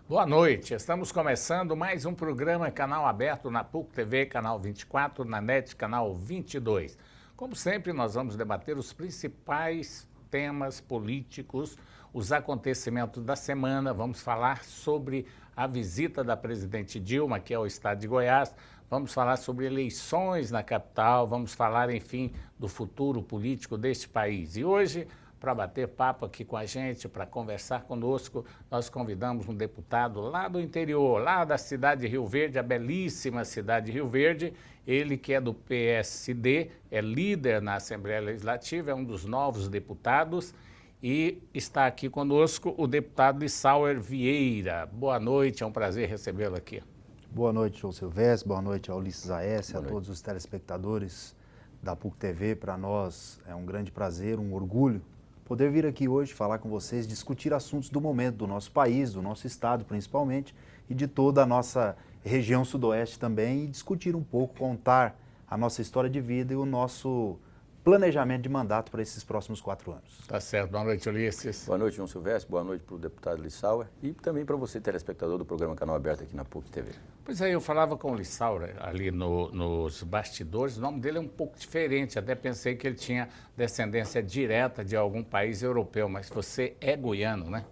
Boa noite, estamos começando mais um programa Canal Aberto na PUC TV, Canal 24, na NET, Canal 22. Como sempre, nós vamos debater os principais temas políticos, os acontecimentos da semana, vamos falar sobre a visita da presidente Dilma aqui ao estado de Goiás, vamos falar sobre eleições na capital, vamos falar, enfim, do futuro político deste país. E hoje, para bater papo aqui com a gente, para conversar conosco, nós convidamos um deputado lá do interior, lá da cidade de Rio Verde, a belíssima cidade de Rio Verde, ele que é do PSD, é líder na Assembleia Legislativa, é um dos novos deputados e está aqui conosco o deputado Lissauer Vieira. Boa noite, é um prazer recebê-lo aqui. Boa noite, João Silvestre, boa noite ao Ulisses Aécio, a todos os telespectadores da PUC TV. Para nós é um grande prazer, um orgulho poder vir aqui hoje falar com vocês, discutir assuntos do momento do nosso país, do nosso estado principalmente, e de toda a nossa região sudoeste também, e discutir um pouco, contar a nossa história de vida e o nosso planejamento de mandato para esses próximos 4 anos. Tá certo. Boa noite, Ulisses. Boa noite, João Silvestre. Boa noite para o deputado Lissauer e também para você, telespectador do programa Canal Aberto aqui na PUC TV. Pois é, eu falava com o Lissauer ali nos bastidores, o nome dele é um pouco diferente, até pensei que ele tinha descendência direta de algum país europeu, mas você é goiano, né?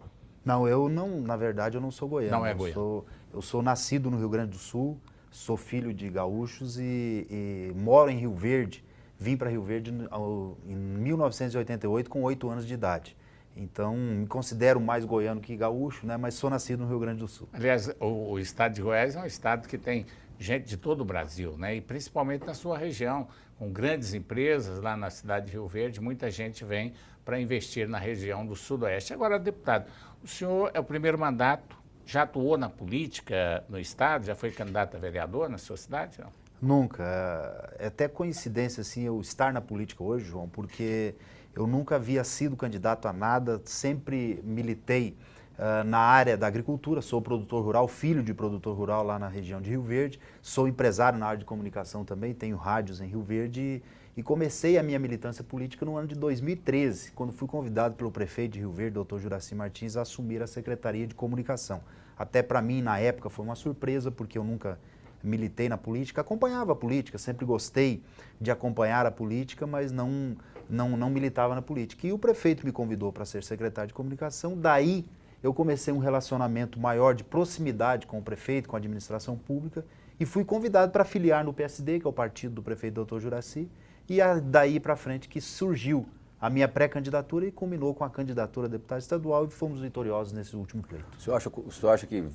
Não, eu não, na verdade eu não sou goiano. Não é goiano. Eu sou nascido no Rio Grande do Sul, sou filho de gaúchos e moro em Rio Verde. Vim para Rio Verde em 1988 com 8 anos de idade. Então, me considero mais goiano que gaúcho, né? Mas sou nascido no Rio Grande do Sul. Aliás, o estado de Goiás é um estado que tem gente de todo o Brasil, né? E principalmente na sua região, com grandes empresas lá na cidade de Rio Verde, muita gente vem para investir na região do Sudoeste. Agora, deputado, o senhor é o primeiro mandato, já atuou na política no estado, já foi candidato a vereador na sua cidade, não? Nunca. É até coincidência assim eu estar na política hoje, João, porque eu nunca havia sido candidato a nada, sempre militei na área da agricultura, sou produtor rural, filho de produtor rural lá na região de Rio Verde, sou empresário na área de comunicação também, tenho rádios em Rio Verde e comecei a minha militância política no ano de 2013, quando fui convidado pelo prefeito de Rio Verde, doutor Juraci Martins, a assumir a Secretaria de Comunicação. Até para mim, na época, foi uma surpresa, porque eu nunca militei na política, acompanhava a política, sempre gostei de acompanhar a política, mas não militava na política. E o prefeito me convidou para ser secretário de comunicação, daí eu comecei um relacionamento maior de proximidade com o prefeito, com a administração pública, e fui convidado para filiar no PSD, que é o partido do prefeito doutor Juraci, e daí para frente que surgiu a minha pré-candidatura e combinou com a candidatura a deputado estadual e fomos vitoriosos nesse último pleito. O senhor acha que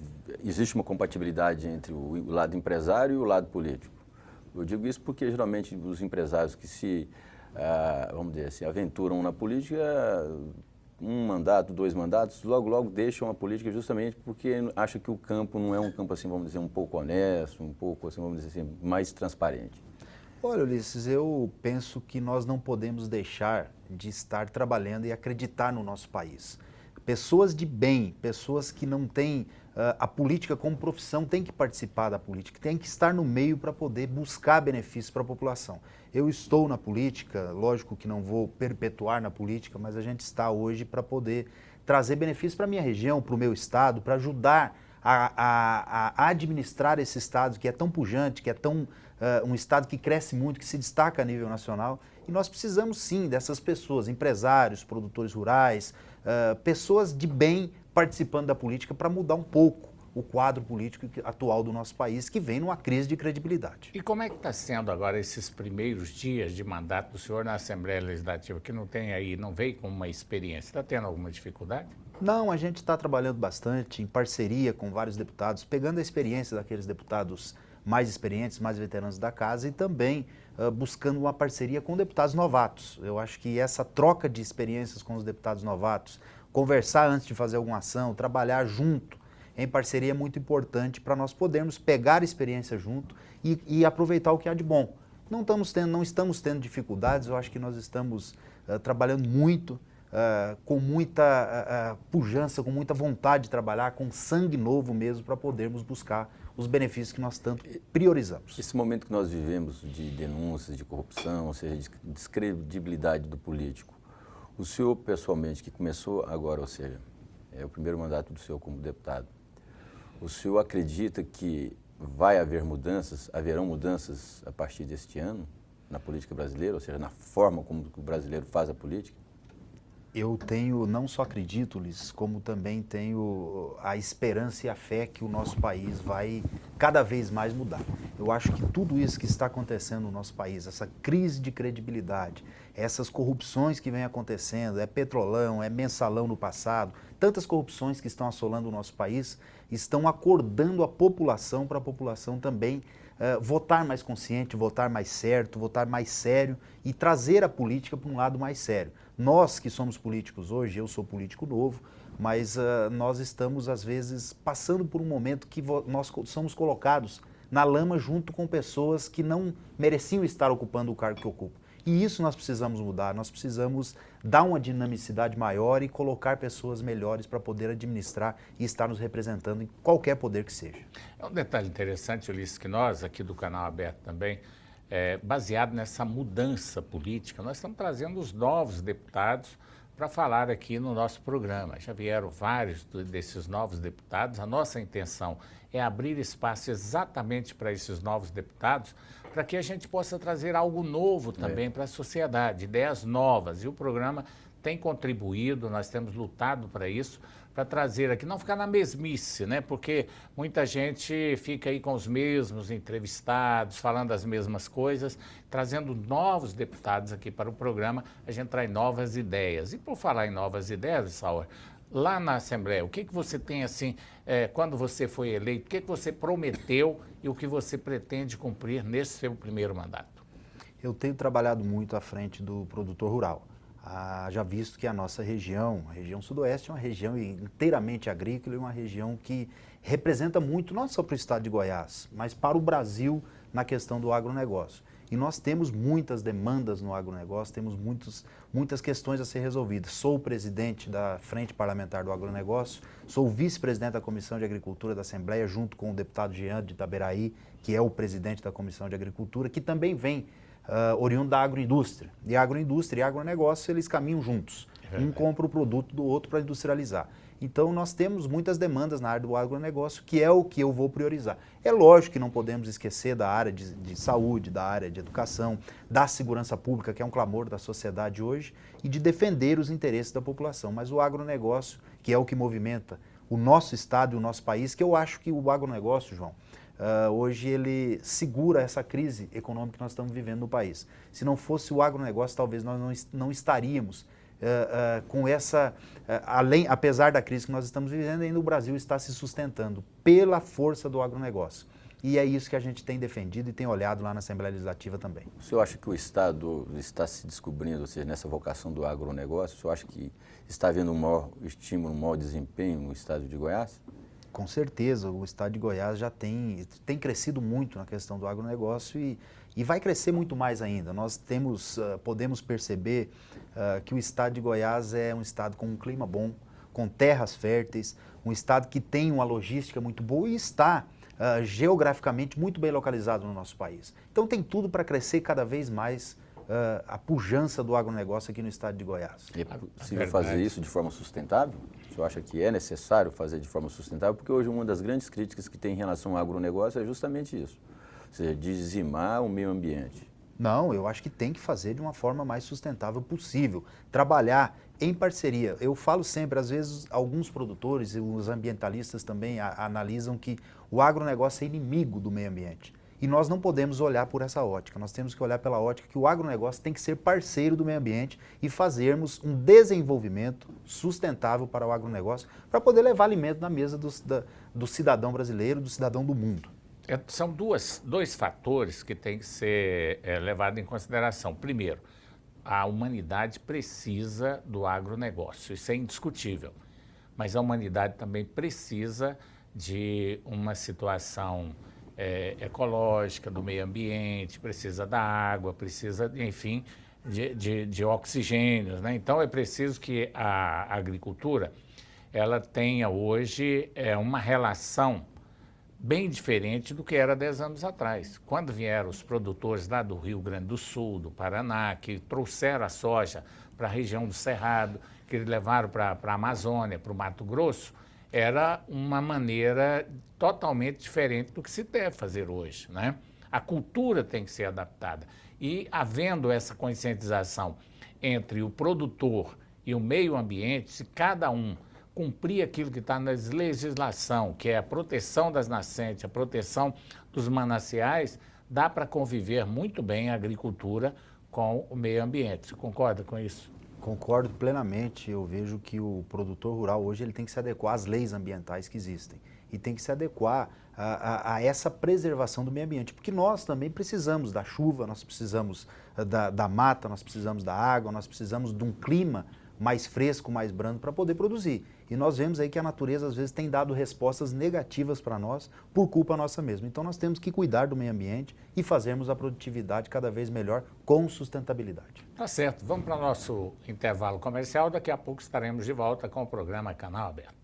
existe uma compatibilidade entre o lado empresário e o lado político? Eu digo isso porque geralmente os empresários que vamos dizer assim, aventuram na política, 1 mandato, 2 mandatos, logo deixam a política justamente porque acham que o campo não é um campo assim, vamos dizer, um pouco honesto, um pouco assim, vamos dizer assim, mais transparente. Olha, Ulisses, eu penso que nós não podemos deixar de estar trabalhando e acreditar no nosso país. Pessoas de bem, pessoas que não têm a política como profissão, têm que participar da política, têm que estar no meio para poder buscar benefícios para a população. Eu estou na política, lógico que não vou perpetuar na política, mas a gente está hoje para poder trazer benefícios para a minha região, para o meu estado, para ajudar a administrar esse estado que é tão pujante, que é tão um estado que cresce muito, que se destaca a nível nacional. E nós precisamos sim dessas pessoas, empresários, produtores rurais, pessoas de bem participando da política para mudar um pouco o quadro político atual do nosso país, que vem numa crise de credibilidade. E como é que está sendo agora esses primeiros dias de mandato do senhor na Assembleia Legislativa, que não veio com uma experiência? Está tendo alguma dificuldade? Não, a gente está trabalhando bastante em parceria com vários deputados, pegando a experiência daqueles deputados mais experientes, mais veteranos da casa e também buscando uma parceria com deputados novatos. Eu acho que essa troca de experiências com os deputados novatos, conversar antes de fazer alguma ação, trabalhar junto, em parceria é muito importante para nós podermos pegar a experiência junto e aproveitar o que há de bom. Não estamos tendo dificuldades, eu acho que nós estamos trabalhando muito, com muita pujança, com muita vontade de trabalhar, com sangue novo mesmo, para podermos buscar os benefícios que nós tanto priorizamos. Esse momento que nós vivemos de denúncias de corrupção, ou seja, de descredibilidade do político, o senhor pessoalmente, que começou agora, ou seja, é o primeiro mandato do senhor como deputado, O senhor acredita que vai haver mudanças, haverão mudanças a partir deste ano na política brasileira, ou seja, na forma como o brasileiro faz a política? Eu tenho, não só acredito, Ulisses, como também tenho a esperança e a fé que o nosso país vai cada vez mais mudar. Eu acho que tudo isso que está acontecendo no nosso país, essa crise de credibilidade, essas corrupções que vem acontecendo, é Petrolão, é Mensalão no passado, tantas corrupções que estão assolando o nosso país, estão acordando a população para a população também votar mais consciente, votar mais certo, votar mais sério e trazer a política para um lado mais sério. Nós que somos políticos hoje, eu sou político novo, mas nós estamos às vezes passando por um momento que nós somos colocados na lama junto com pessoas que não mereciam estar ocupando o cargo que ocupam. E isso nós precisamos mudar, nós precisamos dar uma dinamicidade maior e colocar pessoas melhores para poder administrar e estar nos representando em qualquer poder que seja. É um detalhe interessante, Ulisses, que nós aqui do Canal Aberto também, baseado nessa mudança política, nós estamos trazendo os novos deputados para falar aqui no nosso programa. Já vieram vários desses novos deputados. A nossa intenção é abrir espaço exatamente para esses novos deputados, para que a gente possa trazer algo novo também para a sociedade, ideias novas. E o programa tem contribuído, nós temos lutado para isso, para trazer aqui, não ficar na mesmice, né? Porque muita gente fica aí com os mesmos entrevistados, falando as mesmas coisas, trazendo novos deputados aqui para o programa, a gente traz novas ideias. E por falar em novas ideias, Sauer, lá na Assembleia, o que você tem assim, quando você foi eleito, o que você prometeu e o que você pretende cumprir nesse seu primeiro mandato? Eu tenho trabalhado muito à frente do produtor rural. Já visto que a nossa região, a região sudoeste, é uma região inteiramente agrícola e uma região que representa muito, não só para o estado de Goiás, mas para o Brasil na questão do agronegócio. E nós temos muitas demandas no agronegócio, temos muitas questões a ser resolvidas. Sou o presidente da Frente Parlamentar do Agronegócio, sou o vice-presidente da Comissão de Agricultura da Assembleia, junto com o deputado Jean de Itaberaí, que é o presidente da Comissão de Agricultura, que também vem oriundo da agroindústria. E a agroindústria e agronegócio, eles caminham juntos. Um compra o produto do outro para industrializar. Então, nós temos muitas demandas na área do agronegócio, que é o que eu vou priorizar. É lógico que não podemos esquecer da área de saúde, da área de educação, da segurança pública, que é um clamor da sociedade hoje, e de defender os interesses da população. Mas o agronegócio, que é o que movimenta o nosso estado e o nosso país, que eu acho que o agronegócio, João, hoje ele segura essa crise econômica que nós estamos vivendo no país. Se não fosse o agronegócio, talvez nós não estaríamos com essa, apesar da crise que nós estamos vivendo, ainda o Brasil está se sustentando pela força do agronegócio. E é isso que a gente tem defendido e tem olhado lá na Assembleia Legislativa também. O senhor acha que o Estado está se descobrindo, ou seja, nessa vocação do agronegócio, o senhor acha que está havendo um maior estímulo, um maior desempenho no estado de Goiás? Com certeza, o estado de Goiás já tem crescido muito na questão do agronegócio e vai crescer muito mais ainda. Nós podemos perceber que o estado de Goiás é um estado com um clima bom, com terras férteis, um estado que tem uma logística muito boa e está geograficamente muito bem localizado no nosso país. Então tem tudo para crescer cada vez mais a pujança do agronegócio aqui no estado de Goiás. E é possível fazer isso de forma sustentável? O senhor acha que é necessário fazer de forma sustentável? Porque hoje uma das grandes críticas que tem em relação ao agronegócio é justamente isso, ou seja, dizimar o meio ambiente. Não, eu acho que tem que fazer de uma forma mais sustentável possível, trabalhar em parceria. Eu falo sempre, às vezes, alguns produtores e os ambientalistas também analisam que o agronegócio é inimigo do meio ambiente. E nós não podemos olhar por essa ótica, nós temos que olhar pela ótica que o agronegócio tem que ser parceiro do meio ambiente e fazermos um desenvolvimento sustentável para o agronegócio, para poder levar alimento na mesa do cidadão brasileiro, do cidadão do mundo. São dois fatores que têm que ser levados em consideração. Primeiro, a humanidade precisa do agronegócio, isso é indiscutível. Mas a humanidade também precisa de uma situação ecológica, do meio ambiente, precisa da água, precisa, enfim, de oxigênio, né? Então é preciso que a agricultura ela tenha hoje uma relação bem diferente do que era 10 anos atrás. Quando vieram os produtores lá do Rio Grande do Sul, do Paraná, que trouxeram a soja para a região do Cerrado, que levaram para a Amazônia, para o Mato Grosso, era uma maneira totalmente diferente do que se deve fazer hoje, né? A cultura tem que ser adaptada. E havendo essa conscientização entre o produtor e o meio ambiente, se cada um cumprir aquilo que está na legislação, que é a proteção das nascentes, a proteção dos mananciais, dá para conviver muito bem a agricultura com o meio ambiente. Você concorda com isso? Concordo plenamente. Eu vejo que o produtor rural hoje ele tem que se adequar às leis ambientais que existem e tem que se adequar a essa preservação do meio ambiente, porque nós também precisamos da chuva, nós precisamos da mata, nós precisamos da água, nós precisamos de um clima mais fresco, mais brando para poder produzir. E nós vemos aí que a natureza às vezes tem dado respostas negativas para nós por culpa nossa mesma. Então nós temos que cuidar do meio ambiente e fazermos a produtividade cada vez melhor com sustentabilidade. Tá certo. Vamos para o nosso intervalo comercial. Daqui a pouco estaremos de volta com o programa Canal Aberto.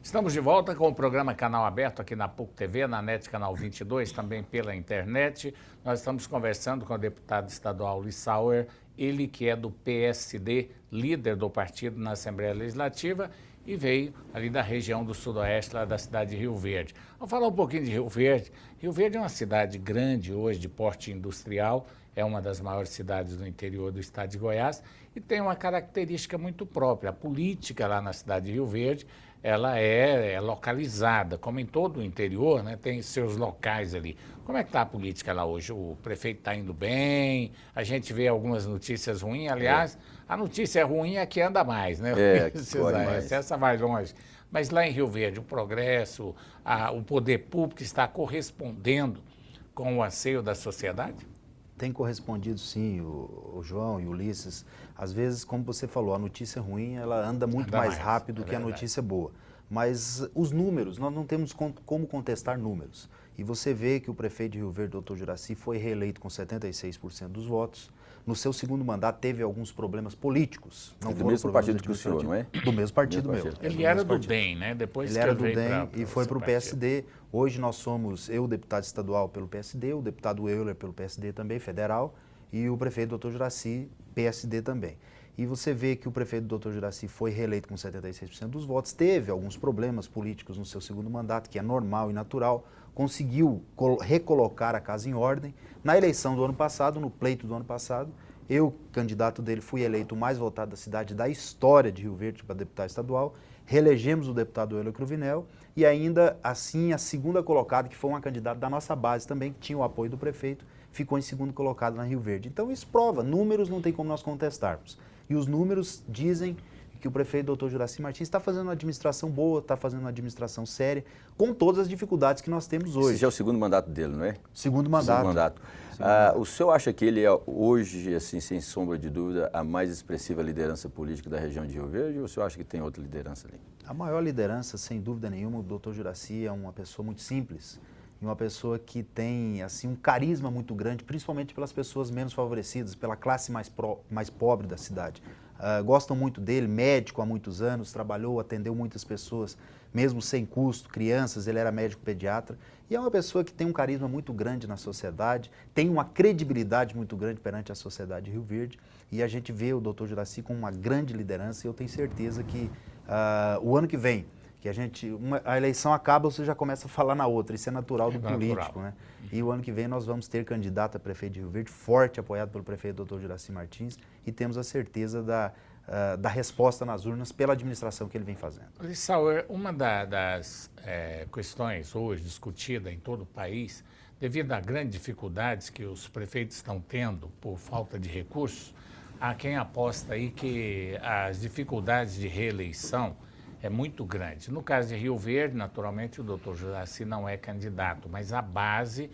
Estamos de volta com o programa Canal Aberto aqui na PUC TV, na NET Canal 22, também pela internet. Nós estamos conversando com o deputado estadual Lissauer, ele que é do PSD, líder do partido na Assembleia Legislativa e veio ali da região do sudoeste, lá da cidade de Rio Verde. Vamos falar um pouquinho de Rio Verde. Rio Verde é uma cidade grande hoje, de porte industrial, é uma das maiores cidades do interior do estado de Goiás e tem uma característica muito própria. A política lá na cidade de Rio Verde, ela é localizada, como em todo o interior, né, tem seus locais ali. Como é que está a política lá hoje? O prefeito está indo bem, a gente vê algumas notícias ruins, aliás, a notícia ruim é que anda mais, né? Essa vai longe. Mas lá em Rio Verde, o progresso, o poder público está correspondendo com o anseio da sociedade? Tem correspondido sim, o João e o Ulisses. Às vezes, como você falou, a notícia ruim ela anda muito mais rápido que a notícia boa. Mas os números, nós não temos como contestar números. E você vê que o prefeito de Rio Verde, doutor Juracy, foi reeleito com 76% dos votos. No seu segundo mandato teve alguns problemas políticos. Não do mesmo partido que o senhor, não é? Do mesmo partido meu. Ele era do DEM, né? Depois ele era do DEM e foi para o PSD. Hoje nós somos, eu, deputado estadual pelo PSD, o deputado Euler pelo PSD também, federal, e o prefeito doutor Juracy, PSD também. E você vê que o prefeito doutor Juracy foi reeleito com 76% dos votos, teve alguns problemas políticos no seu segundo mandato, que é normal e natural, conseguiu recolocar a casa em ordem. Na eleição do ano passado, no pleito do ano passado, eu, candidato dele, fui eleito o mais votado da cidade da história de Rio Verde para deputado estadual, reelegemos o deputado Euler Cruvinel e ainda assim a segunda colocada, que foi uma candidata da nossa base também, que tinha o apoio do prefeito, ficou em segundo colocado na Rio Verde. Então isso prova, números não tem como nós contestarmos. E os números dizem que o prefeito doutor Juracy Martins está fazendo uma administração boa, está fazendo uma administração séria, com todas as dificuldades que nós temos hoje. Esse já é o segundo mandato dele, não é? Segundo mandato. Segundo mandato. O senhor acha que ele é hoje, assim, sem sombra de dúvida, a mais expressiva liderança política da região de Rio Verde, ou o senhor acha que tem outra liderança ali? A maior liderança, sem dúvida nenhuma, o doutor Juracy é uma pessoa muito simples, e uma pessoa que tem assim, um carisma muito grande, principalmente pelas pessoas menos favorecidas, pela classe mais pobre da cidade. Gostam muito dele, médico há muitos anos, trabalhou, atendeu muitas pessoas, mesmo sem custo, crianças, ele era médico pediatra. E é uma pessoa que tem um carisma muito grande na sociedade, tem uma credibilidade muito grande perante a sociedade de Rio Verde. E a gente vê o doutor Juracy com uma grande liderança e eu tenho certeza que o ano que vem, que a eleição acaba, você já começa a falar na outra, isso é natural do político, né? E o ano que vem nós vamos ter candidato a prefeito de Rio Verde, forte, apoiado pelo prefeito Dr. Juracy Martins, e temos a certeza da resposta nas urnas pela administração que ele vem fazendo. Lissauer, uma das questões hoje discutida em todo o país, devido às grandes dificuldades que os prefeitos estão tendo por falta de recursos, há quem aposta aí que as dificuldades de reeleição é muito grande. No caso de Rio Verde, naturalmente, o doutor Juracy não é candidato, mas a base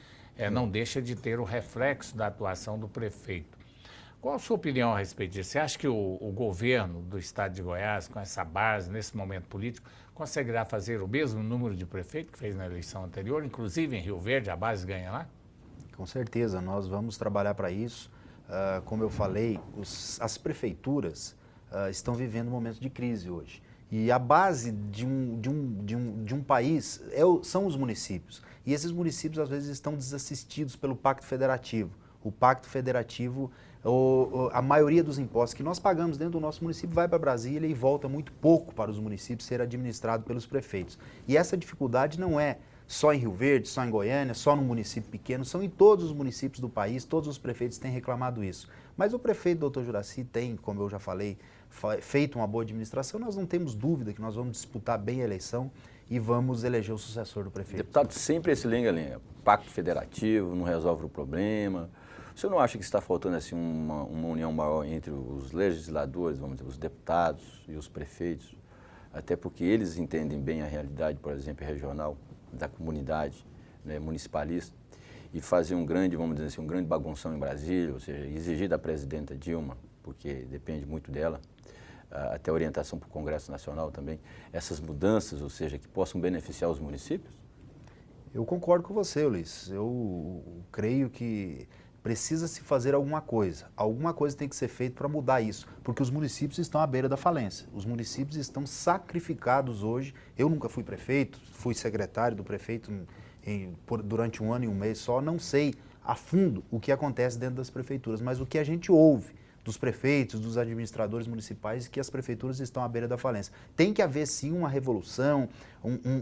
não deixa de ter o reflexo da atuação do prefeito. Qual a sua opinião a respeito disso? Você acha que o governo do estado de Goiás, com essa base, nesse momento político, conseguirá fazer o mesmo número de prefeito que fez na eleição anterior, inclusive em Rio Verde, a base ganha lá? Com certeza, nós vamos trabalhar para isso. Como eu falei, as prefeituras estão vivendo um momento de crise hoje. E a base de um país são os municípios. E esses municípios, às vezes, estão desassistidos pelo Pacto Federativo. O Pacto Federativo, a maioria dos impostos que nós pagamos dentro do nosso município vai para Brasília e volta muito pouco para os municípios ser administrado pelos prefeitos. E essa dificuldade não é só em Rio Verde, só em Goiânia, só no município pequeno, são em todos os municípios do país, todos os prefeitos têm reclamado isso. Mas o prefeito, doutor Juracy, tem, como eu já falei, feito uma boa administração, nós não temos dúvida que nós vamos disputar bem a eleição e vamos eleger o sucessor do prefeito. Deputado, sempre esse lenga-lenga, pacto federativo, não resolve o problema. O senhor não acha que está faltando assim, uma união maior entre os legisladores, vamos dizer, os deputados e os prefeitos? Até porque eles entendem bem a realidade, por exemplo, regional da comunidade, né, municipalista, e fazer um grande, vamos dizer assim, um grande bagunção em Brasília, ou seja, exigir da presidenta Dilma, porque depende muito dela, até orientação para o Congresso Nacional também, essas mudanças, ou seja, que possam beneficiar os municípios? Eu concordo com você, Ulisses. Eu creio que precisa se fazer alguma coisa tem que ser feita para mudar isso, porque os municípios estão à beira da falência, os municípios estão sacrificados hoje. Eu nunca fui prefeito, fui secretário do prefeito durante 1 ano e 1 mês só, não sei a fundo o que acontece dentro das prefeituras, mas o que a gente ouve dos prefeitos, dos administradores municipais, é que as prefeituras estão à beira da falência. Tem que haver sim uma revolução,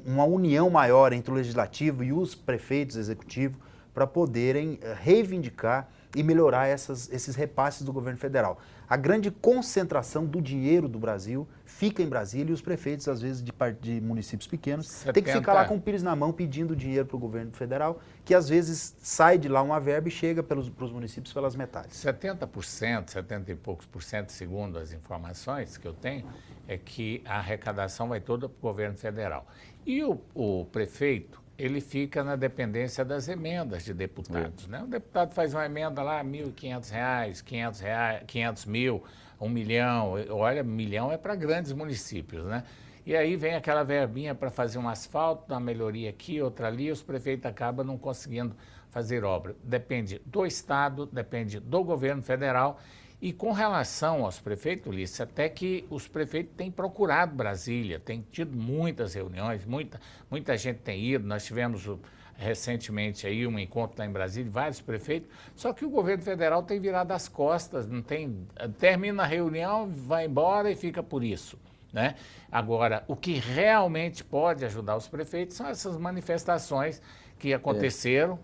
uma união maior entre o legislativo e os prefeitos executivos, para poderem reivindicar e melhorar esses repasses do governo federal. A grande concentração do dinheiro do Brasil fica em Brasília e os prefeitos, às vezes, de municípios pequenos, têm que ficar lá com o pires na mão pedindo dinheiro para o governo federal, que às vezes sai de lá uma verba e chega para os municípios pelas metades. 70%, 70 e poucos por cento, segundo as informações que eu tenho, é que a arrecadação vai toda para o governo federal. E o prefeito, ele fica na dependência das emendas de deputados, né? O deputado faz uma emenda lá, R$1.500, R$500 mil, 1 milhão. Olha, 1 milhão é para grandes municípios, né? E aí vem aquela verbinha para fazer um asfalto, uma melhoria aqui, outra ali, e os prefeitos acabam não conseguindo fazer obra. Depende do Estado, depende do governo federal. E com relação aos prefeitos, Ulisses, até que os prefeitos têm procurado Brasília, têm tido muitas reuniões, muita gente tem ido. Nós tivemos recentemente aí um encontro lá em Brasília, vários prefeitos, só que o governo federal tem virado as costas, não tem, termina a reunião, vai embora e fica por isso, né? Agora, o que realmente pode ajudar os prefeitos são essas manifestações que aconteceram,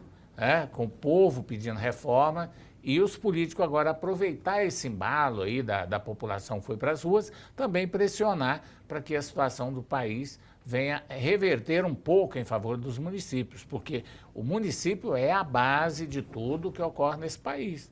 com o povo pedindo reforma. E os políticos agora aproveitar esse embalo aí da população que foi para as ruas, também pressionar para que a situação do país venha reverter um pouco em favor dos municípios, porque o município é a base de tudo que ocorre nesse país.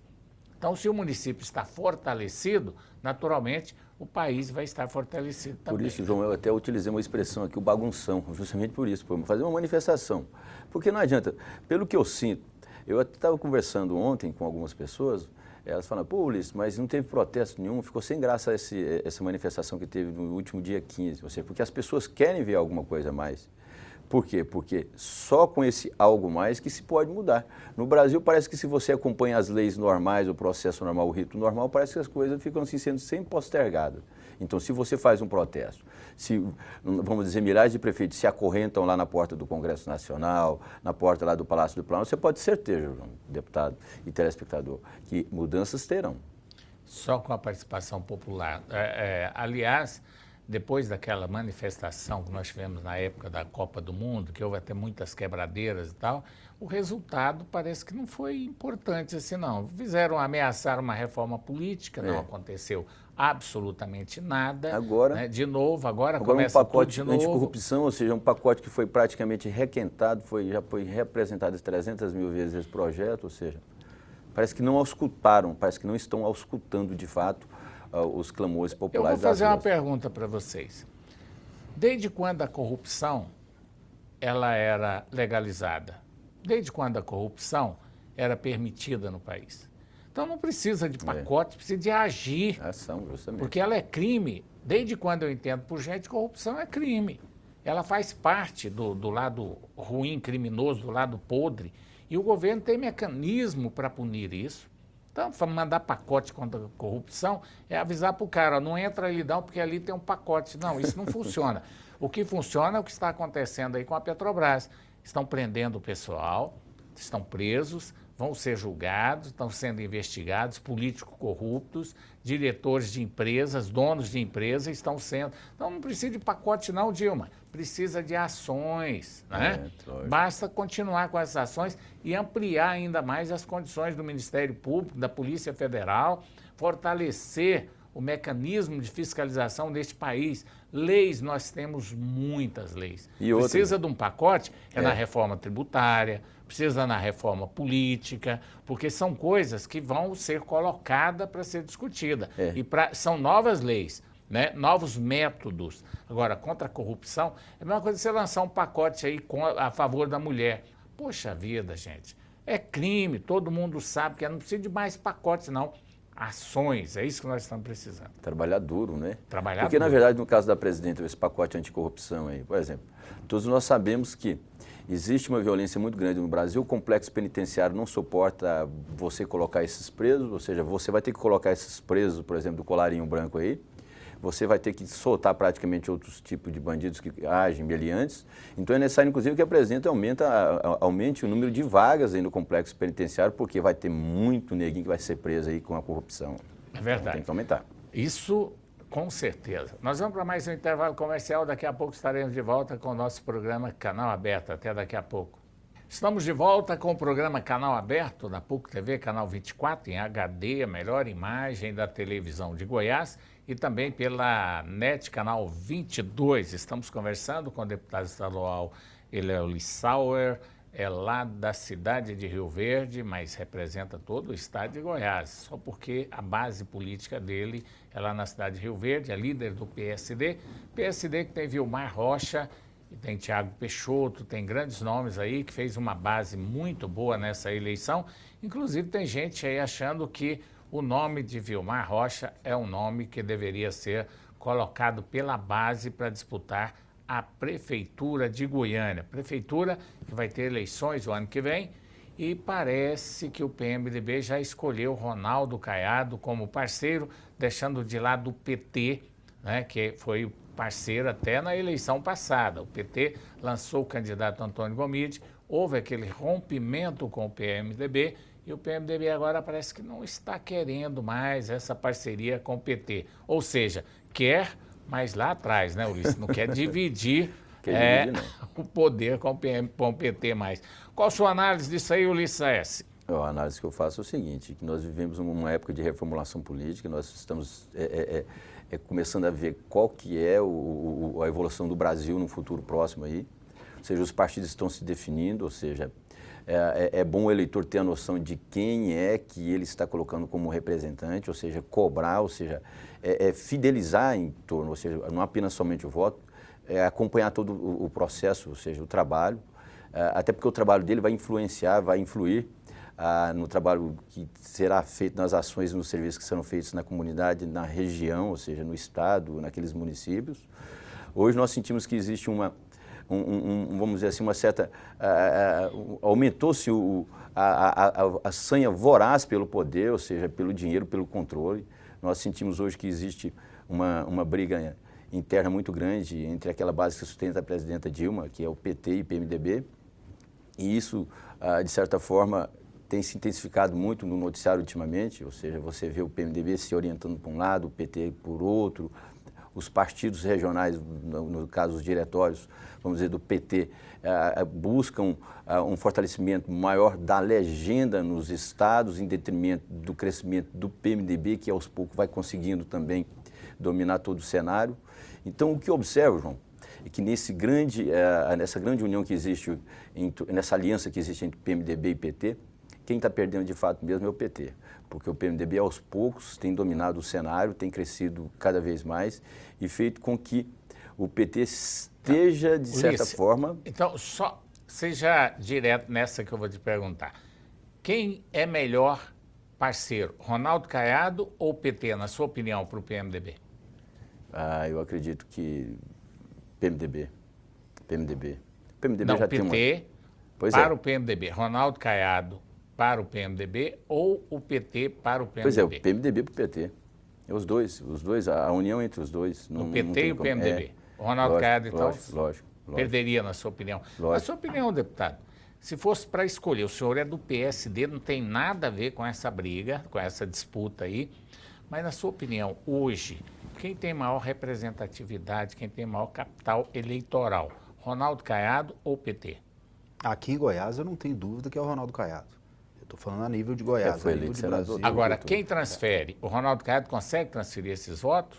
Então, se o município está fortalecido, naturalmente o país vai estar fortalecido também. Por isso, João, eu até utilizei uma expressão aqui, o bagunção, justamente por isso, por fazer uma manifestação. Porque não adianta, pelo que eu sinto, eu até estava conversando ontem com algumas pessoas, elas falaram, pô, Ulisses, mas não teve protesto nenhum, ficou sem graça essa manifestação que teve no último dia 15, ou seja, porque as pessoas querem ver alguma coisa a mais. Por quê? Porque só com esse algo mais que se pode mudar. No Brasil, parece que se você acompanha as leis normais, o processo normal, o rito normal, parece que as coisas ficam assim, sendo sempre postergadas. Então, se você faz um protesto, se, vamos dizer, milhares de prefeitos se acorrentam lá na porta do Congresso Nacional, na porta lá do Palácio do Planalto, você pode ter certeza, deputado e telespectador, que mudanças terão. Só com a participação popular. Aliás, depois daquela manifestação que nós tivemos na época da Copa do Mundo, que houve até muitas quebradeiras e tal, o resultado parece que não foi importante assim, não. Ameaçaram uma reforma política, não aconteceu absolutamente nada. Agora, né? De novo, agora começa um pacote tudo de novo. anticorrupção, ou seja, um pacote que foi praticamente requentado, já foi representado 300 mil vezes esse projeto, ou seja, parece que não auscultaram, parece que não estão auscultando de fato os clamores populares. Eu vou fazer uma pergunta para vocês. Desde quando a corrupção ela era legalizada? Desde quando a corrupção era permitida no país? Então não precisa de pacote, precisa de agir. Ação, justamente. Porque ela é crime. Desde quando eu entendo por gente, corrupção é crime. Ela faz parte do lado ruim, criminoso, do lado podre. E o governo tem mecanismo para punir isso. Então, mandar pacote contra a corrupção é avisar para o cara, não entra ali não, porque ali tem um pacote. Não, isso não funciona. O que funciona é o que está acontecendo aí com a Petrobras. Estão prendendo o pessoal, estão presos, vão ser julgados, estão sendo investigados, políticos corruptos, diretores de empresas, donos de empresas estão sendo... Então não precisa de pacote não, Dilma, precisa de ações, né? Basta continuar com essas ações e ampliar ainda mais as condições do Ministério Público, da Polícia Federal, fortalecer o mecanismo de fiscalização deste país. Leis, nós temos muitas leis. Precisa de um pacote, na reforma tributária, precisa na reforma política, porque são coisas que vão ser colocadas para ser discutida. E são novas leis, né? Novos métodos. Agora, contra a corrupção, é a mesma coisa que você lançar um pacote aí a favor da mulher. Poxa vida, gente, é crime, todo mundo sabe que não precisa de mais pacotes, não. Ações, é isso que nós estamos precisando. Trabalhar duro, né? Trabalhar Porque, duro. na verdade, no caso da presidenta, esse pacote anticorrupção aí, por exemplo, todos nós sabemos que existe uma violência muito grande no Brasil, o complexo penitenciário não suporta você colocar esses presos, ou seja, você vai ter que colocar esses presos, por exemplo, do colarinho branco aí, você vai ter que soltar praticamente outros tipos de bandidos que agem meliantes. Então é necessário, inclusive, que a presidenta aumente o número de vagas aí no complexo penitenciário, porque vai ter muito neguinho que vai ser preso aí com a corrupção. É verdade. Então, tem que aumentar. Isso, com certeza. Nós vamos para mais um intervalo comercial. Daqui a pouco estaremos de volta com o nosso programa Canal Aberto. Até daqui a pouco. Estamos de volta com o programa Canal Aberto, da PUC TV, Canal 24, em HD, a melhor imagem da televisão de Goiás, e também pela NET, Canal 22. Estamos conversando com o deputado estadual Eleo Lissauer, é lá da cidade de Rio Verde, mas representa todo o estado de Goiás, só porque a base política dele é lá na cidade de Rio Verde, é líder do PSD que tem Vilmar Rocha, e tem Tiago Peixoto, tem grandes nomes aí que fez uma base muito boa nessa eleição. Inclusive tem gente aí achando que o nome de Vilmar Rocha é um nome que deveria ser colocado pela base para disputar a Prefeitura de Goiânia. Prefeitura que vai ter eleições o ano que vem e parece que o PMDB já escolheu Ronaldo Caiado como parceiro, deixando de lado o PT, né, que foi o parceiro até na eleição passada. O PT lançou o candidato Antônio Gomide, houve aquele rompimento com o PMDB e o PMDB agora parece que não está querendo mais essa parceria com o PT. Ou seja, quer, mas lá atrás, né, Ulisses? Não quer dividir, o poder com o PT mais. Qual a sua análise disso aí, Ulisses S? A análise que eu faço é o seguinte, que nós vivemos uma época de reformulação política, nós estamos começando a ver qual que é a evolução do Brasil no futuro próximo aí, ou seja, os partidos estão se definindo, ou seja, é bom o eleitor ter a noção de quem é que ele está colocando como representante, ou seja, cobrar, ou seja, fidelizar em torno, ou seja, não apenas somente o voto, acompanhar todo o processo, ou seja, o trabalho, até porque o trabalho dele vai influenciar, vai influir no trabalho que será feito, nas ações, nos serviços que serão feitos na comunidade, na região, ou seja, no estado, naqueles municípios. Hoje nós sentimos que existe vamos dizer assim, uma certa... aumentou-se a sanha voraz pelo poder, ou seja, pelo dinheiro, pelo controle. Nós sentimos hoje que existe uma briga interna muito grande entre aquela base que sustenta a presidenta Dilma, que é o PT e o PMDB, e isso, de certa forma, tem se intensificado muito no noticiário ultimamente, ou seja, você vê o PMDB se orientando para um lado, o PT por outro, os partidos regionais, no caso os diretórios, vamos dizer, do PT, buscam um fortalecimento maior da legenda nos estados, em detrimento do crescimento do PMDB, que aos poucos vai conseguindo também dominar todo o cenário. Então, o que eu observo, João, é que nessa grande união que existe, nessa aliança que existe entre PMDB e PT, quem está perdendo de fato mesmo é o PT, porque o PMDB aos poucos tem dominado o cenário, tem crescido cada vez mais e feito com que o PT esteja, de certa forma... Então, só seja direto nessa que eu vou te perguntar. Quem é melhor parceiro, Ronaldo Caiado ou PT, na sua opinião, para o PMDB? Eu acredito que PMDB. O PMDB Não, já PT tem uma... para o PMDB, Ronaldo Caiado para o PMDB ou o PT para o PMDB? Pois é, o PMDB para o PT. É os dois, a união entre os dois. O PT e o PMDB. O Ronaldo Caiado, então, lógico. perderia, na sua opinião. Lógico. Na sua opinião, deputado, se fosse para escolher, o senhor é do PSD, não tem nada a ver com essa briga, com essa disputa aí, mas na sua opinião, hoje, quem tem maior representatividade, quem tem maior capital eleitoral, Ronaldo Caiado ou PT? Aqui em Goiás eu não tenho dúvida que é o Ronaldo Caiado. Eu estou falando a nível de Goiás, foi a nível eleito de senador. Brasil. Agora, quem transfere? O Ronaldo Caiado consegue transferir esses votos?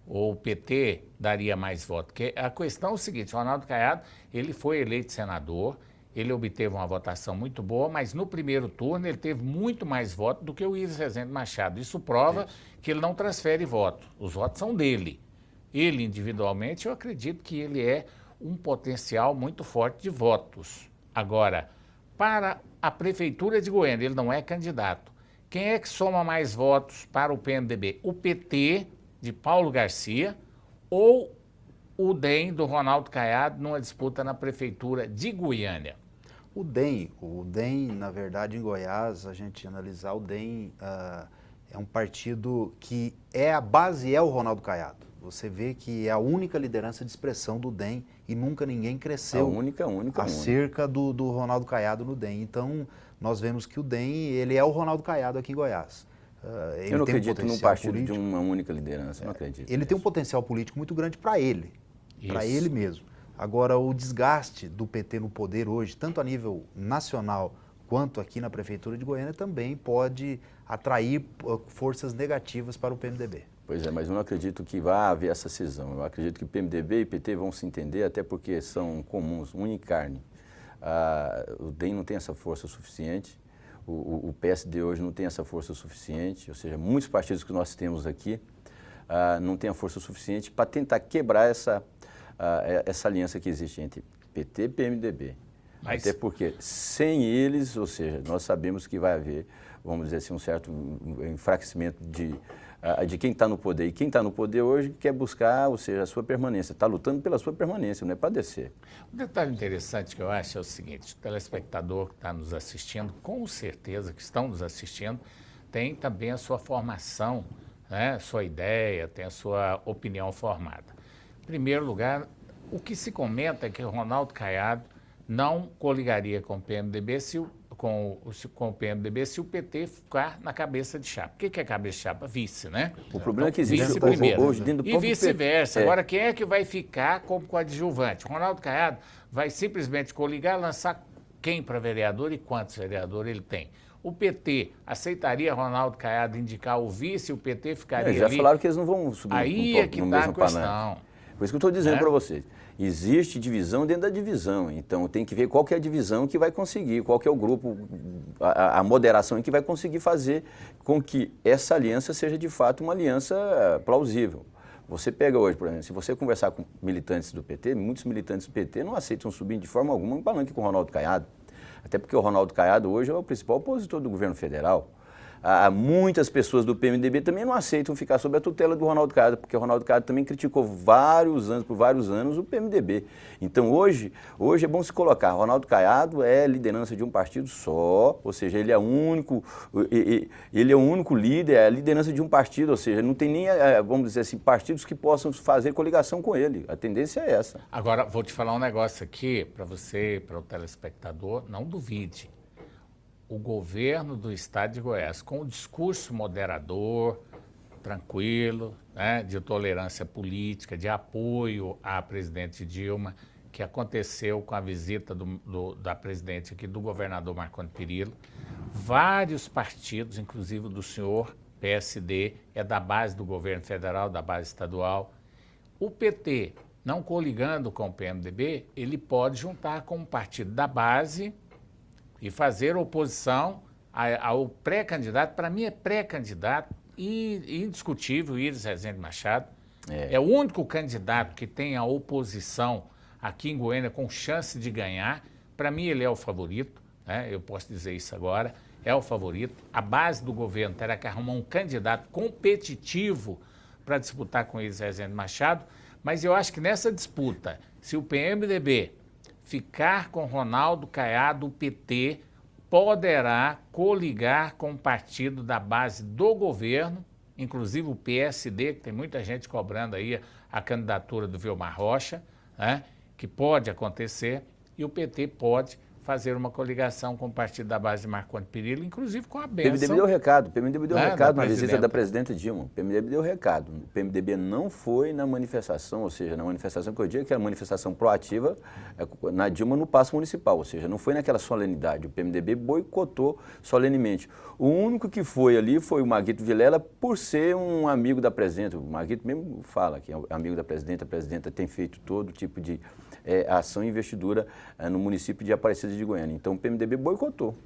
Ou o PT daria mais votos? Porque a questão é o seguinte, o Ronaldo Caiado, ele foi eleito senador, ele obteve uma votação muito boa, mas no primeiro turno ele teve muito mais votos do que o Iris Rezende Machado. Isso prova que ele não transfere votos. Os votos são dele. Ele, individualmente, eu acredito que ele é um potencial muito forte de votos. Agora, para a Prefeitura de Goiânia, ele não é candidato. Quem é que soma mais votos para o PMDB? O PT de Paulo Garcia ou o DEM do Ronaldo Caiado numa disputa na Prefeitura de Goiânia? O DEM, na verdade, em Goiás, a gente analisar, o DEM é um partido que a base é o Ronaldo Caiado. Você vê que é a única liderança de expressão do DEM e nunca ninguém cresceu acerca do Ronaldo Caiado no DEM. Então, nós vemos que o DEM, ele é o Ronaldo Caiado aqui em Goiás. Eu não acredito num partido de uma única liderança, não acredito. Ele tem um potencial político muito grande para ele mesmo. Agora, o desgaste do PT no poder hoje, tanto a nível nacional quanto aqui na Prefeitura de Goiânia, também pode atrair forças negativas para o PMDB. Pois é, mas eu não acredito que vá haver essa cisão. Eu acredito que PMDB e PT vão se entender, até porque são comuns, unha e carne. O DEM não tem essa força suficiente, o PSD hoje não tem essa força suficiente, ou seja, muitos partidos que nós temos aqui não têm a força suficiente para tentar quebrar essa aliança que existe entre PT e PMDB. Mas... Até porque sem eles, ou seja, nós sabemos que vai haver, vamos dizer assim, um certo enfraquecimento de quem está no poder. E quem está no poder hoje quer buscar, ou seja, a sua permanência, está lutando pela sua permanência, não é para descer. Um detalhe interessante que eu acho é o seguinte, o telespectador que está nos assistindo, com certeza que estão nos assistindo, tem também a sua formação, né, sua ideia, tem a sua opinião formada. Em primeiro lugar, o que se comenta é que o Ronaldo Caiado não coligaria com o PMDB com o PMDB se o PT ficar na cabeça de chapa. O que é cabeça de chapa? Vice, né? O problema é que existe vice primeiro. Hoje dentro do e vice-versa. Agora, quem é que vai ficar como coadjuvante? O Ronaldo Caiado vai simplesmente coligar, lançar quem para vereador e quantos vereadores ele tem. O PT aceitaria Ronaldo Caiado indicar o vice, o PT ficaria já ali? Falaram que eles não vão subir Aí é que está a questão. Por isso que eu estou dizendo para vocês. Existe divisão dentro da divisão, então tem que ver qual que é a divisão que vai conseguir, qual que é o grupo, a moderação que vai conseguir fazer com que essa aliança seja de fato uma aliança plausível. Você pega hoje, por exemplo, se você conversar com militantes do PT, muitos militantes do PT não aceitam subir de forma alguma um palanque com o Ronaldo Caiado, até porque o Ronaldo Caiado hoje é o principal opositor do governo federal. Muitas pessoas do PMDB também não aceitam ficar sob a tutela do Ronaldo Caiado, porque o Ronaldo Caiado também criticou por vários anos o PMDB. Então hoje é bom se colocar, Ronaldo Caiado é liderança de um partido só, ou seja, ele é o único líder, é a liderança de um partido, ou seja, não tem nem, vamos dizer assim, partidos que possam fazer coligação com ele. A tendência é essa. Agora, vou te falar um negócio aqui para você, para o telespectador, não duvide. O governo do estado de Goiás, com o discurso moderador, tranquilo, né, de tolerância política, de apoio à presidente Dilma, que aconteceu com a visita da presidente aqui, do governador Marconi Perillo, vários partidos, inclusive do senhor, PSD, é da base do governo federal, da base estadual. O PT, não coligando com o PMDB, ele pode juntar com um partido da base e fazer oposição ao pré-candidato. Para mim é pré-candidato e indiscutível, Iris Rezende Machado. É o único candidato que tem a oposição aqui em Goiânia com chance de ganhar. Para mim ele é o favorito, né? Eu posso dizer isso agora, é o favorito. A base do governo terá que arrumar um candidato competitivo para disputar com Iris Rezende Machado, mas eu acho que nessa disputa, se o PMDB ficar com Ronaldo Caiado, o PT poderá coligar com o partido da base do governo, inclusive o PSD, que tem muita gente cobrando aí a candidatura do Vilmar Rocha, né, que pode acontecer, e o PT pode fazer uma coligação com o partido da base de Marconi Perillo, inclusive com a O bênção. PMDB deu recado, o PMDB deu recado na visita presidenta. da presidenta Dilma. O PMDB deu recado. O PMDB não foi na manifestação, ou seja, na manifestação que eu digo que é a manifestação proativa na Dilma no Paço Municipal, ou seja, não foi naquela solenidade. O PMDB boicotou solenemente. O único que foi ali foi o Marguito Vilela, por ser um amigo da presidenta. O Marguito mesmo fala que é amigo da presidenta. A presidenta tem feito todo tipo de ação e investidura no município de Aparecida de Goiânia. Então o PMDB boicotou.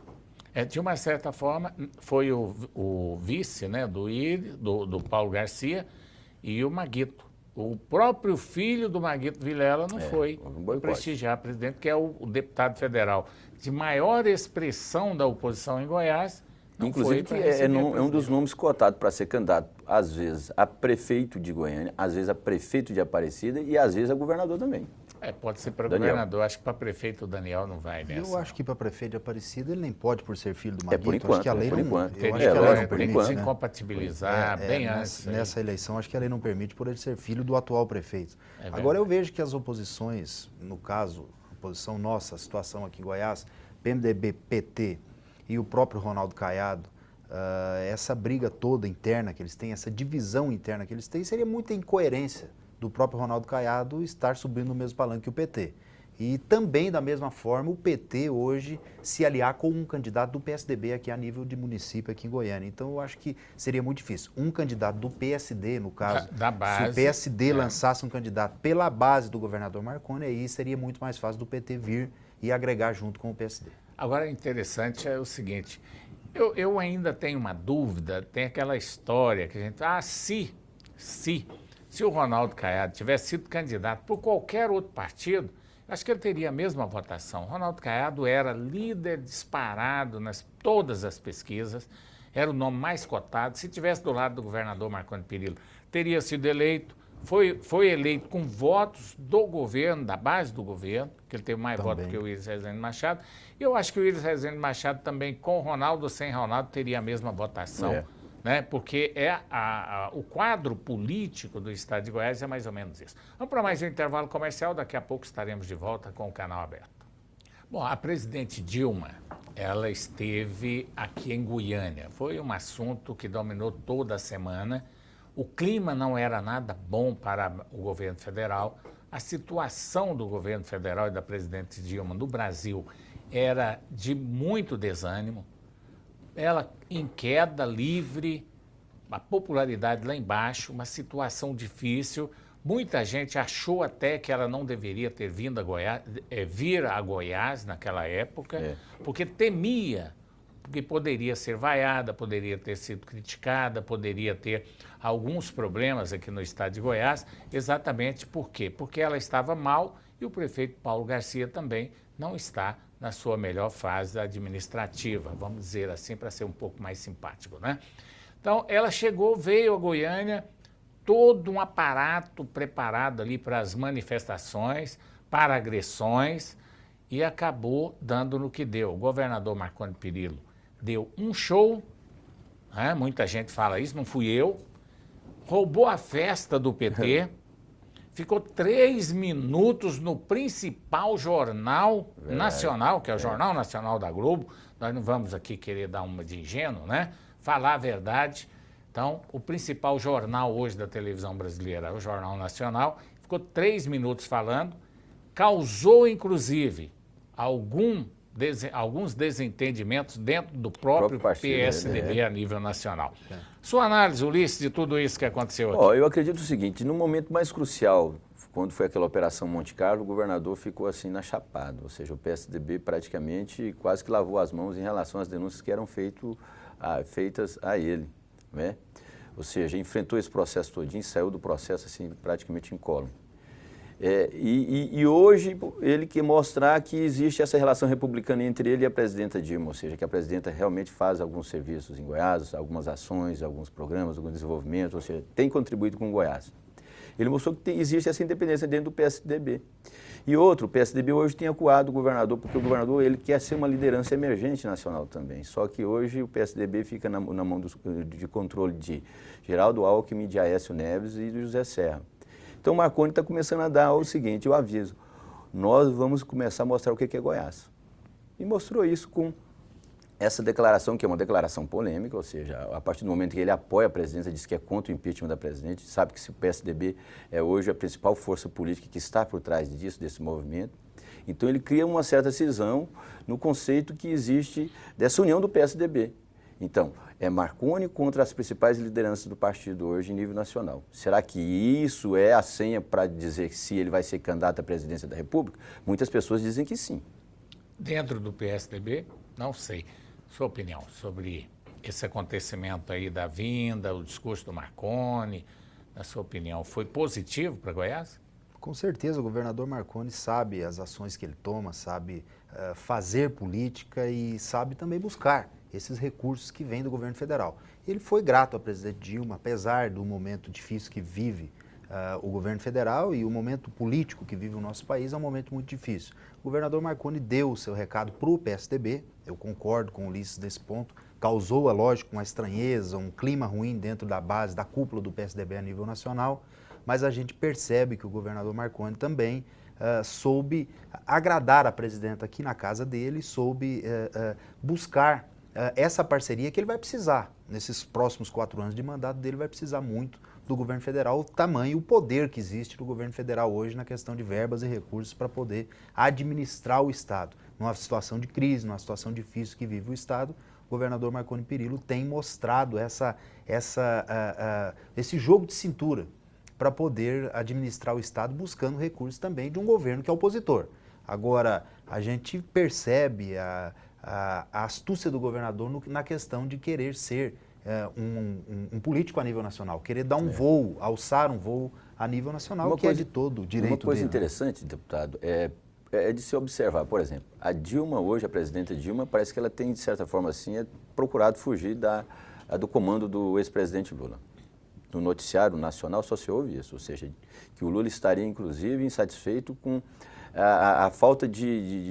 De uma certa forma, foi o vice, né, do Paulo Garcia e o Marguito. O próprio filho do Marguito Vilela não foi prestigiar a presidente, que é o deputado federal de maior expressão da oposição em Goiás. Inclusive que é um dos nomes cotados para ser candidato, às vezes a prefeito de Goiânia, às vezes a prefeito de Aparecida e às vezes a governador também. Pode ser para governador. Acho que para prefeito o Daniel não vai nessa. Eu acho que para prefeito de Aparecida ele nem pode por ser filho do Marguito. Por enquanto, acho que a lei por enquanto. Eu acho que a lei não permite, se né? compatibilizar bem antes. Nessa eleição, acho que a lei não permite por ele ser filho do atual prefeito. Agora eu vejo que as oposições, no caso, a oposição nossa, a situação aqui em Goiás, PMDB, PT e o próprio Ronaldo Caiado, essa briga toda interna que eles têm, essa divisão interna que eles têm, seria muita incoerência do próprio Ronaldo Caiado estar subindo no mesmo palanque que o PT. E também, da mesma forma, o PT hoje se aliar com um candidato do PSDB aqui a nível de município aqui em Goiânia. Então, eu acho que seria muito difícil. Um candidato do PSD, no caso, da base, se o PSD lançasse um candidato pela base do governador Marconi, aí seria muito mais fácil do PT vir e agregar junto com o PSD. Agora, interessante é o seguinte, eu ainda tenho uma dúvida, tem aquela história que a gente... Se o Ronaldo Caiado tivesse sido candidato por qualquer outro partido, acho que ele teria a mesma votação. Ronaldo Caiado era líder disparado nas todas as pesquisas, era o nome mais cotado. Se tivesse do lado do governador Marconi Perillo, teria sido eleito. Foi eleito com votos do governo, da base do governo, que ele teve mais votos que o Iris Rezende Machado. E eu acho que o Iris Rezende Machado também, com o Ronaldo ou sem Ronaldo, teria a mesma votação. Né? Porque o quadro político do estado de Goiás é mais ou menos isso. Vamos para mais um intervalo comercial, daqui a pouco estaremos de volta com o canal aberto. Bom, a presidente Dilma, ela esteve aqui em Goiânia. Foi um assunto que dominou toda a semana. O clima não era nada bom para o governo federal. A situação do governo federal e da presidente Dilma no Brasil era de muito desânimo. Ela em queda livre, a popularidade lá embaixo, uma situação difícil. Muita gente achou até que ela não deveria ter vindo a Goiás, vir a Goiás naquela época, porque temia que poderia ser vaiada, poderia ter sido criticada, poderia ter alguns problemas aqui no estado de Goiás. Exatamente por quê? Porque ela estava mal e o prefeito Paulo Garcia também não está na sua melhor fase administrativa, vamos dizer assim, para ser um pouco mais simpático, né? Então, ela chegou, veio a Goiânia, todo um aparato preparado ali para as manifestações, para agressões, e acabou dando no que deu. O governador Marconi Perillo deu um show, né? Muita gente fala isso, não fui eu, roubou a festa do PT, ficou 3 minutos no principal jornal nacional, que é o Jornal Nacional da Globo. Nós não vamos aqui querer dar uma de ingênuo, né? Falar a verdade. Então, o principal jornal hoje da televisão brasileira é o Jornal Nacional. Ficou 3 minutos falando, causou, inclusive, alguns desentendimentos dentro do próprio PSDB a nível nacional. Sua análise, Ulisses, de tudo isso que aconteceu aqui? Eu acredito o seguinte, no momento mais crucial, quando foi aquela Operação Monte Carlo, o governador ficou assim na chapada, ou seja, o PSDB praticamente quase que lavou as mãos em relação às denúncias que eram feitas a ele, né? Ou seja, enfrentou esse processo todinho, saiu do processo assim praticamente incólume. E hoje ele quer mostrar que existe essa relação republicana entre ele e a presidenta Dilma, ou seja, que a presidenta realmente faz alguns serviços em Goiás, algumas ações, alguns programas, algum desenvolvimento, ou seja, tem contribuído com Goiás. Ele mostrou que existe essa independência dentro do PSDB. E outro, o PSDB hoje tem acuado o governador, porque o governador ele quer ser uma liderança emergente nacional também. Só que hoje o PSDB fica na mão de controle de Geraldo Alckmin, de Aécio Neves e de José Serra. Então o Marconi está começando a dar o seguinte, o aviso, nós vamos começar a mostrar o que é Goiás. E mostrou isso com essa declaração, que é uma declaração polêmica, ou seja, a partir do momento que ele apoia a presidência, diz que é contra o impeachment da presidente, sabe que o PSDB é hoje a principal força política que está por trás disso, desse movimento. Então ele cria uma certa cisão no conceito que existe dessa união do PSDB. Então, é Marconi contra as principais lideranças do partido hoje em nível nacional. Será que isso é a senha para dizer se ele vai ser candidato à presidência da República? Muitas pessoas dizem que sim. Dentro do PSDB, não sei. Sua opinião sobre esse acontecimento aí da vinda, o discurso do Marconi, na sua opinião, foi positivo para Goiás? Com certeza, o governador Marconi sabe as ações que ele toma, sabe fazer política e sabe também buscar esses recursos que vêm do governo federal. Ele foi grato ao presidente Dilma, apesar do momento difícil que vive o governo federal e o momento político que vive o nosso país é um momento muito difícil. O governador Marconi deu o seu recado para o PSDB, eu concordo com o Ulisses nesse ponto, causou, é lógico, uma estranheza, um clima ruim dentro da base, da cúpula do PSDB a nível nacional, mas a gente percebe que o governador Marconi também soube agradar a presidenta aqui na casa dele, soube buscar essa parceria que ele vai precisar. Nesses próximos 4 anos de mandato dele vai precisar muito do governo federal, o tamanho e o poder que existe no governo federal hoje na questão de verbas e recursos para poder administrar o Estado. Numa situação de crise, numa situação difícil que vive o Estado, o governador Marconi Perillo tem mostrado esse jogo de cintura para poder administrar o Estado, buscando recursos também de um governo que é opositor. Agora, a gente percebe a astúcia do governador na questão de querer ser um político a nível nacional, querer dar um voo, alçar um voo a nível nacional, é de todo direito dele. Uma coisa interessante, deputado, é de se observar, por exemplo, a Dilma hoje, a presidenta Dilma, parece que ela tem, de certa forma assim, procurado fugir do comando do ex-presidente Lula. No noticiário nacional só se ouve isso, ou seja, que o Lula estaria, inclusive, insatisfeito com a falta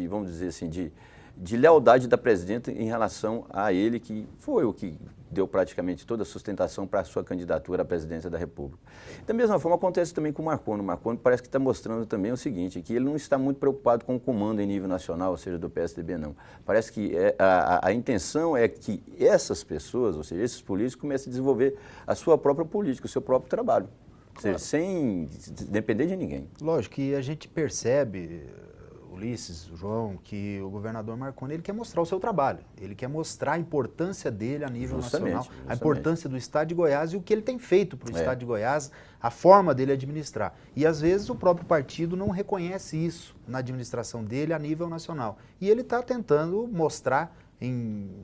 vamos dizer assim, de lealdade da presidenta em relação a ele, que foi o que deu praticamente toda a sustentação para a sua candidatura à presidência da República. Da mesma forma, acontece também com o Marconi. O Marconi parece que está mostrando também o seguinte, que ele não está muito preocupado com o comando em nível nacional, ou seja, do PSDB, não. Parece que a intenção é que essas pessoas, ou seja, esses políticos, comecem a desenvolver a sua própria política, o seu próprio trabalho. Ou seja, sem depender de ninguém. Lógico que a gente percebe, Ulisses, João, que o governador Marconi ele quer mostrar o seu trabalho, ele quer mostrar a importância dele a nível nacional, a importância do Estado de Goiás e o que ele tem feito para o Estado de Goiás, a forma dele administrar. E às vezes o próprio partido não reconhece isso na administração dele a nível nacional. E ele está tentando mostrar,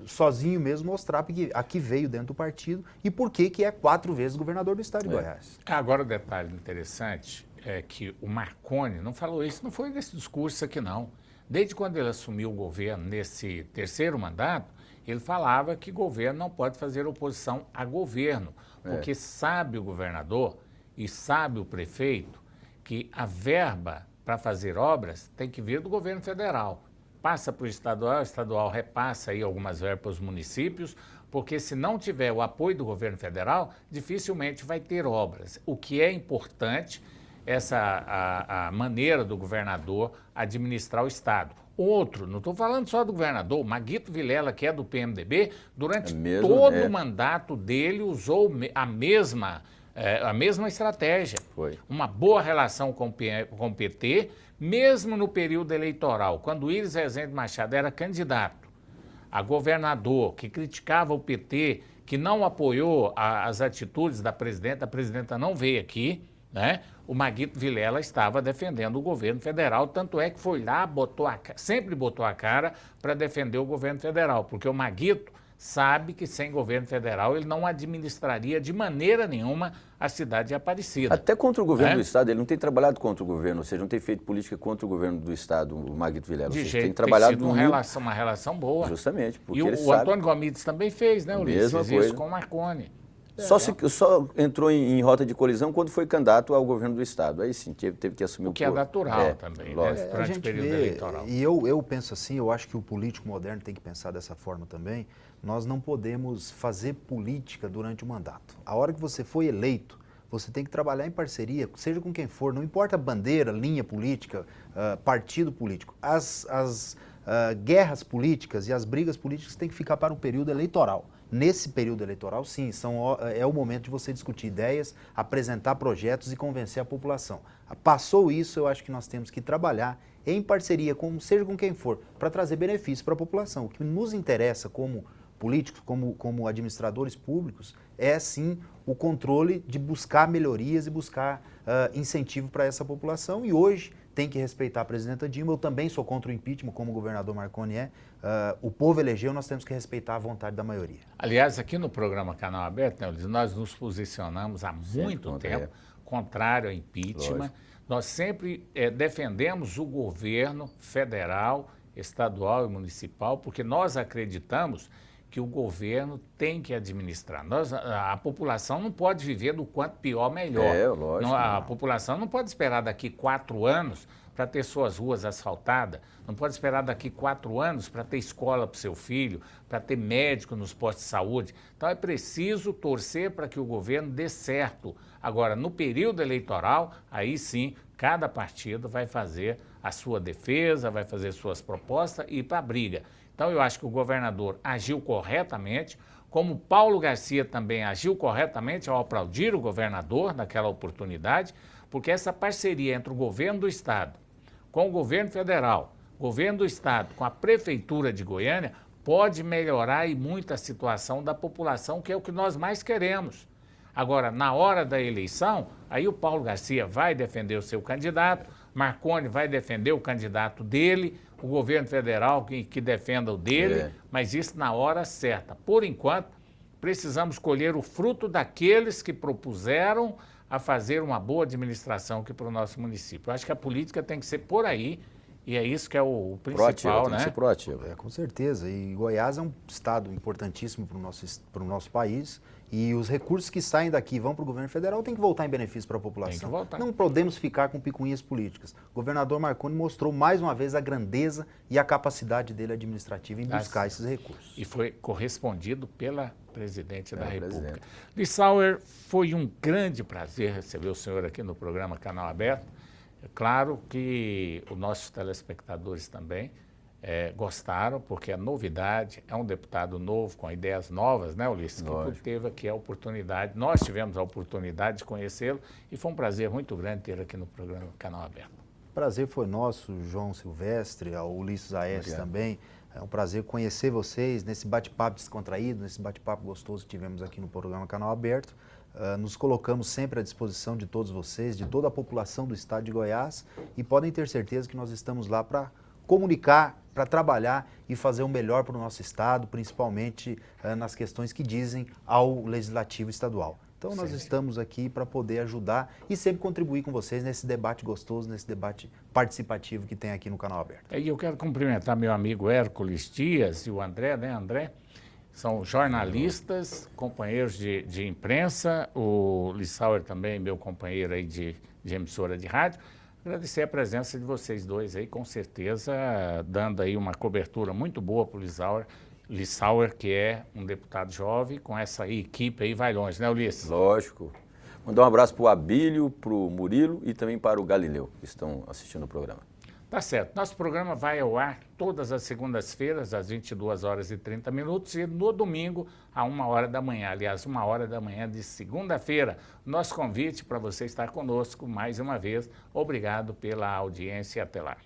sozinho mesmo, mostrar porque aqui veio dentro do partido e por que é 4 vezes governador do Estado de Goiás. Agora o detalhe interessante é que o Marconi não falou isso, não foi nesse discurso aqui não. Desde quando ele assumiu o governo, nesse 3º mandato, ele falava que governo não pode fazer oposição a governo, porque sabe o governador e sabe o prefeito que a verba para fazer obras tem que vir do governo federal. Passa para o estadual repassa aí algumas verbas para os municípios, porque se não tiver o apoio do governo federal, dificilmente vai ter obras. O que é importante a maneira do governador administrar o Estado. Outro, não estou falando só do governador, o Maguito Vilela, que é do PMDB, durante todo o mandato dele usou a mesma estratégia. Foi. Uma boa relação com o PT, mesmo no período eleitoral, quando Iris Rezende Machado era candidato a governador, que criticava o PT, que não apoiou as atitudes da presidenta, a presidenta não veio aqui, né? O Maguito Vilela estava defendendo o governo federal, tanto é que foi lá, sempre botou a cara para defender o governo federal, porque o Maguito sabe que sem governo federal ele não administraria de maneira nenhuma a cidade de Aparecida. Até contra o governo do Estado, ele não tem trabalhado contra o governo, ou seja, não tem feito política contra o governo do Estado, o Maguito Vilela. De ou seja, jeito, tem trabalhado sido uma relação boa. Justamente, porque e ele o sabe. Antônio Gomides também fez, né, Ulisses? Mesma coisa. Isso com o Marconi. Só entrou em rota de colisão quando foi candidato ao governo do Estado. Aí sim, teve que assumir o que é natural também, né? Durante o período eleitoral. E eu penso assim, eu acho que o político moderno tem que pensar dessa forma também. Nós não podemos fazer política durante o mandato. A hora que você foi eleito, você tem que trabalhar em parceria, seja com quem for, não importa a bandeira, linha política, partido político. As guerras políticas e as brigas políticas têm que ficar para o período eleitoral. Nesse período eleitoral, sim, é o momento de você discutir ideias, apresentar projetos e convencer a população. Passou isso, eu acho que nós temos que trabalhar em parceria, seja com quem for, para trazer benefícios para a população. O que nos interessa como políticos, como administradores públicos, é sim o controle de buscar melhorias e buscar incentivo para essa população. E hoje tem que respeitar a presidenta Dilma. Eu também sou contra o impeachment, como o governador Marconi é. O povo elegeu, nós temos que respeitar a vontade da maioria. Aliás, aqui no programa Canal Aberto, né, Ulisses, nós nos posicionamos há muito tempo contrário ao impeachment. Lógico. Nós sempre defendemos o governo federal, estadual e municipal, porque nós acreditamos que o governo tem que administrar. A população não pode viver do quanto pior, melhor. Lógico. A população não pode esperar daqui 4 anos para ter suas ruas asfaltadas, não pode esperar daqui 4 anos para ter escola para o seu filho, para ter médico nos postos de saúde. Então é preciso torcer para que o governo dê certo. Agora, no período eleitoral, aí sim, cada partido vai fazer a sua defesa, vai fazer suas propostas e ir para a briga. Então, eu acho que o governador agiu corretamente, como Paulo Garcia também agiu corretamente ao aplaudir o governador naquela oportunidade, porque essa parceria entre o governo do Estado com o governo federal, governo do Estado com a Prefeitura de Goiânia, pode melhorar e muito a situação da população, que é o que nós mais queremos. Agora, na hora da eleição, aí o Paulo Garcia vai defender o seu candidato, Marconi vai defender o candidato dele, o governo federal que defenda o dele, mas isso na hora certa. Por enquanto, precisamos colher o fruto daqueles que propuseram a fazer uma boa administração aqui para o nosso município. Eu acho que a política tem que ser por aí, e é isso que é o principal, né? Tem que ser proativa. Com certeza. E Goiás é um estado importantíssimo para o nosso país. E os recursos que saem daqui e vão para o governo federal têm que voltar em benefício para a população. Tem que voltar. Não podemos ficar com picuinhas políticas. O governador Marconi mostrou mais uma vez a grandeza e a capacidade dele administrativa em buscar esses recursos. E foi correspondido pela presidente da República. Lissauer, foi um grande prazer receber o senhor aqui no programa Canal Aberto. É claro que os nossos telespectadores também gostaram, porque é novidade, é um deputado novo, com ideias novas, né, Ulisses? Que teve aqui a oportunidade, nós tivemos a oportunidade de conhecê-lo e foi um prazer muito grande ter aqui no programa Canal Aberto. Prazer foi nosso, João Silvestre, ao Ulisses Aécio também. É um prazer conhecer vocês nesse bate-papo descontraído, nesse bate-papo gostoso que tivemos aqui no programa Canal Aberto. Nos colocamos sempre à disposição de todos vocês, de toda a população do estado de Goiás, e podem ter certeza que nós estamos lá para comunicar, para trabalhar e fazer o melhor para o nosso estado, principalmente nas questões que dizem ao Legislativo Estadual. Então nós estamos aqui para poder ajudar e sempre contribuir com vocês nesse debate gostoso, nesse debate participativo que tem aqui no Canal Aberto. E eu quero cumprimentar meu amigo Hércules Dias e o André, né, André? São jornalistas, companheiros de imprensa, o Lissauer também, meu companheiro aí de emissora de rádio. Agradecer a presença de vocês dois aí, com certeza, dando aí uma cobertura muito boa para o Lissauer, que é um deputado jovem, com essa equipe aí vai longe, né, Ulisses? Lógico. Mandar um abraço para o Abílio, para o Murilo e também para o Galileu, que estão assistindo o programa. Tá certo. Nosso programa vai ao ar todas as segundas-feiras, às 22h30, e no domingo, à 1h da manhã. Aliás, 1h da manhã de segunda-feira. Nosso convite para você estar conosco mais uma vez. Obrigado pela audiência e até lá.